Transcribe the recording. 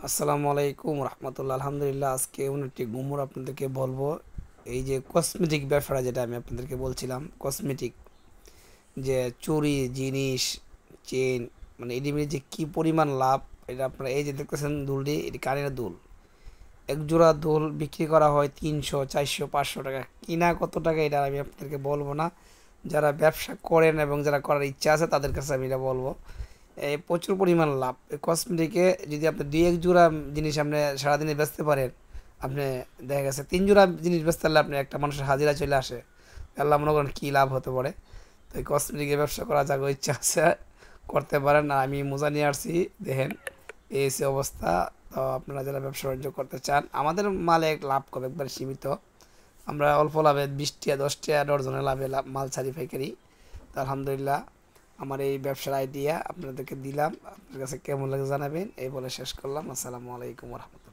আসসালামু আলাইকুম রহমতুল্লাহ। আলহামদুলিল্লাহ, আজকে এমন একটি গুমর আপনাদেরকে বলবো। এই যে কসমেটিক ব্যবসাটা, যেটা আমি আপনাদেরকে বলছিলাম, কসমেটিক যে চুড়ি জিনিস, চেন, মানে এডিমির যে কী পরিমাণ লাভ, এটা আপনারা এই যে দেখতেছেন দুলটি, এটি কানের দুল। এক জোড়া দুল বিক্রি করা হয় 300, 400, 500 টাকা। কিনা কত টাকা এটা আমি আপনাদেরকে বলবো না। যারা ব্যবসা করেন এবং যারা করার ইচ্ছা আছে তাদের কাছে আমি এটা বলবো। এই প্রচুর পরিমাণ লাভ এই কসমেটিকে। যদি আপনি দুই এক জোড়া জিনিস আপনি সারাদিনে বেচতে পারেন, আপনি দেখা গেছে 3 জোড়া জিনিস বেচতে পারলে আপনি একটা মানুষের হাজিরা চলে আসে। আল্লাহ মনে করেন কী লাভ হতে পারে। তো এই কসমেটিকের ব্যবসা করা যাকে ইচ্ছা আছে করতে পারেন। আর আমি মোজা নিয়ে আসছি, দেখেন এই সে অবস্থা। তো আপনারা যারা ব্যবসা বাণিজ্য করতে চান, আমাদের মালে লাভ কম, একবার সীমিত। আমরা অল্প লাভে 20 টাকা 10 টাকা ডজনের লাভে মাল ছাড়ি পাইকারি। তো আলহামদুলিল্লাহ, আমার এই ব্যবসার আইডিয়া আপনাদেরকে দিলাম। আপনার কাছে কেমন লাগে জানাবেন। এই বলে শেষ করলাম। আসসালামু আলাইকুম রহমতুল্লাহ।